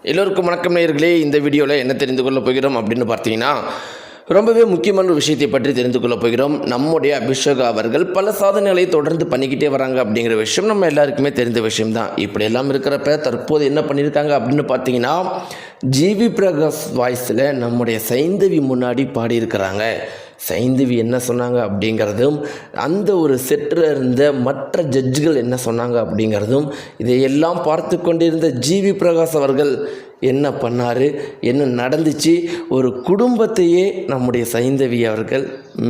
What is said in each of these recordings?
எல்லோருக்கும் வணக்கம் நேயர்களே. இந்த வீடியோவில் என்ன தெரிந்து கொள்ள போகிறோம் அப்படின்னு பார்த்தீங்கன்னா, ரொம்பவே முக்கியமான ஒரு விஷயத்தை பற்றி தெரிந்து கொள்ள போகிறோம். நம்முடைய அபிஷேகா அவர்கள் பல சாதனைகளை தொடர்ந்து பண்ணிக்கிட்டே வராங்க அப்படிங்கிற விஷயம் நம்ம எல்லாருக்குமே தெரிந்த விஷயம்தான். இப்படியெல்லாம் இருக்கிறப்ப தற்போது என்ன பண்ணியிருக்காங்க அப்படின்னு பார்த்தீங்கன்னா, ஜிவி பிரகாஷ் வாய்ஸில் நம்முடைய சைந்தவி முன்னாடி பாடியிருக்கிறாங்க. சைந்தவி என்ன சொன்னாங்க அப்படிங்கிறதும், அந்த ஒரு செட்டில் இருந்த மற்ற ஜட்ஜுகள் என்ன சொன்னாங்க அப்படிங்கிறதும், இதையெல்லாம் பார்த்து கொண்டிருந்த ஜிவி பிரகாஷ் அவர்கள் என்ன பண்ணார், என்ன நடந்துச்சு, ஒரு குடும்பத்தையே நம்முடைய சைந்தவி அவர்கள்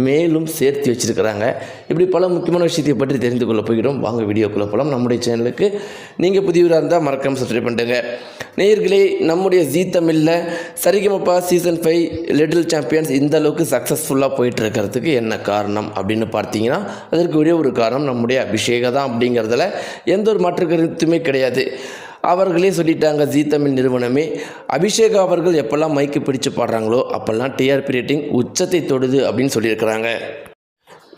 மேலும் சேர்த்து வச்சுருக்கிறாங்க. இப்படி பல முக்கியமான விஷயத்தை பற்றி தெரிந்து கொள்ள போகிறோம். வாங்க வீடியோக்குள்ளே போகலாம். நம்முடைய சேனலுக்கு நீங்கள் புதியவராக இருந்தால் மறக்காமல் சப்ஸ்கிரைப் பண்ணுங்க. நேயர்களே, நம்முடைய ஜீ தமிழில் சரிகமபா சீசன் 5 லிட்டில் சாம்பியன்ஸ் இந்த அளவுக்கு சக்ஸஸ்ஃபுல்லாக போயிட்டு இருக்கிறதுக்கு என்ன காரணம் அப்படின்னு பார்த்தீங்கன்னா, அதற்கு ஒரே ஒரு காரணம் நம்முடைய அபிஷேகா தான் அப்படிங்கிறதுல எந்த ஒரு மாற்று கருத்துமே கிடையாது. அவர்களே சொல்லிட்டாங்க, ஜீ தமிழ் நிறுவனமே, அபிஷேகா அவர்கள் எப்போல்லாம் மைக்கு பிடிச்சு பாடுறாங்களோ அப்போல்லாம் டிஆர்பி ரேட்டிங் உச்சத்தை தொடுது அப்படின்னு சொல்லியிருக்கிறாங்க.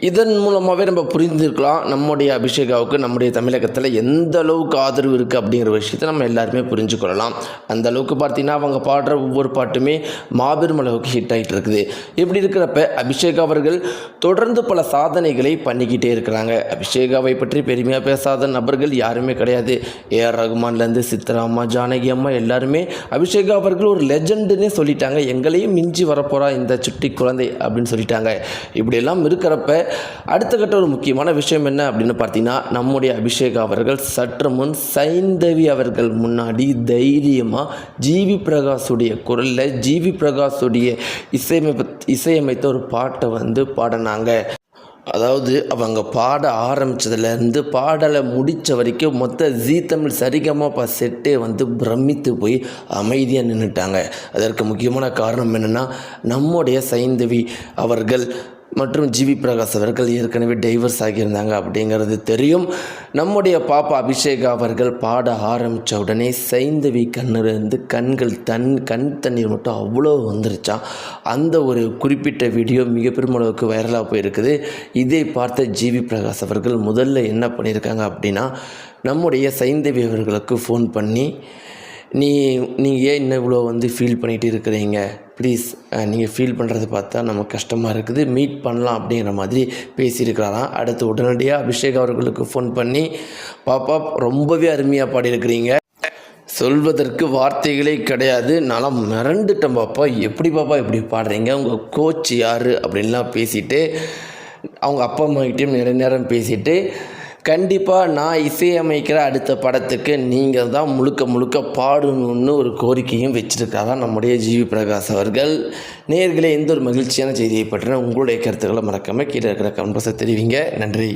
இதன் மூலமாகவே நம்ம புரிஞ்சுருக்கலாம் நம்முடைய அபிஷேகாவுக்கு நம்முடைய தமிழகத்தில் எந்த அளவுக்கு ஆதரவு இருக்குது அப்படிங்கிற விஷயத்தை நம்ம எல்லாருமே புரிஞ்சுக்கொள்ளலாம். அந்த அளவுக்கு பார்த்திங்கன்னா அவங்க பாடுற ஒவ்வொரு பாட்டுமே மாபெரும் அளவுக்கு ஹிட் ஆகிட்டு இருக்குது. இப்படி இருக்கிறப்ப அபிஷேகா அவர்கள் தொடர்ந்து பல சாதனைகளை பண்ணிக்கிட்டே இருக்கிறாங்க. அபிஷேகாவை பற்றி பெருமையாக பேசாத நபர்கள் யாருமே கிடையாது. ஏஆர் ரகுமான்லேருந்து சித்ராம்மா, ஜானகி அம்மா எல்லாருமே அபிஷேகா அவர்கள் ஒரு லெஜண்டுன்னே சொல்லிட்டாங்க. எங்களையும் மிஞ்சி வரப்போகிறா இந்த சுட்டி குழந்தை அப்படின்னு சொல்லிட்டாங்க. இப்படியெல்லாம் இருக்கிறப்ப அடுத்த கட்ட ஒரு முக்கியமான விஷயம் என்ன அப்படின்னு பார்த்தீங்கன்னா, நம்முடைய அபிஷேகா அவர்கள் சற்று முன் சைந்தவி அவர்கள் முன்னாடி தைரியமாக ஜிவி பிரகாஷுடைய குரலில் ஜிவி பிரகாஷுடைய இசையமைத்த ஒரு பாட்டை பாடினாங்க. அதாவது அவங்க பாட ஆரம்பித்ததுலேருந்து பாடலை முடித்த வரைக்கும் மொத்த ஜீ தமிழ் சரிகமபா செட்டே பிரமித்து போய் அமைதியாக நின்றுட்டாங்க. அதற்கு முக்கியமான காரணம் என்னென்னா, நம்முடைய சைந்தவி அவர்கள் மற்றும் ஜிவி பிரகாஷ் அவர்கள் ஏற்கனவே டைவர்ஸ் ஆகியிருந்தாங்க அப்படிங்கிறது தெரியும். நம்முடைய பாப்பா அபிஷேகா அவர்கள் பாட ஆரம்பித்த உடனே சைந்தவி கண்ணிலிருந்து கண் தண்ணீர் மட்டும் அவ்வளோ வந்துருச்சான். அந்த ஒரு குறிப்பிட்ட வீடியோ மிக பெருமளவுக்கு வைரலாக போயிருக்குது. இதை பார்த்த ஜிவி பிரகாஷ் அவர்கள் முதல்ல என்ன பண்ணியிருக்காங்க அப்படின்னா, நம்முடைய சைந்தவி அவர்களுக்கு ஃபோன் பண்ணி, நீங்கள் ஏன் இன்னும் இவ்வளோ ஃபீல் பண்ணிகிட்டு இருக்கிறீங்க, ப்ளீஸ் நீங்கள் ஃபீல் பண்ணுறது பார்த்தா நமக்கு கஷ்டமாக இருக்குது, மீட் பண்ணலாம் அப்படிங்கிற மாதிரி பேசியிருக்கிறாராம். அடுத்து உடனடியாக அபிஷேக் அவர்களுக்கு ஃபோன் பண்ணி, பாப்பா ரொம்பவே அருமையாக பாடியிருக்கிறீங்க, சொல்வதற்கு வார்த்தைகளே கிடையாது, நான் மிரண்டுட்டேன் பாப்பா, எப்படி பாப்பா இப்படி பாடுறீங்க, உங்கள் கோச் யார் அப்படின்லாம் பேசிவிட்டு அவங்க அப்பா அம்மாக்கிட்டையும் நிறைய நேரம் பேசிவிட்டு, கண்டிப்பாக நான் இசையமைக்கிற அடுத்த படத்துக்கு நீங்கள் தான் முழுக்க பாடணும்னு ஒரு கோரிக்கையும் வச்சுருக்காங்க நம்முடைய ஜிவி பிரகாஷ் அவர்கள். நேயர்களே, எந்த ஒரு மகிழ்ச்சியான செய்தியை பற்றின உங்களுடைய கருத்துக்களை மறக்காமல் கீழே இருக்கிற கமெண்ட் பாக்ஸில் தெரிவிங்க. நன்றி.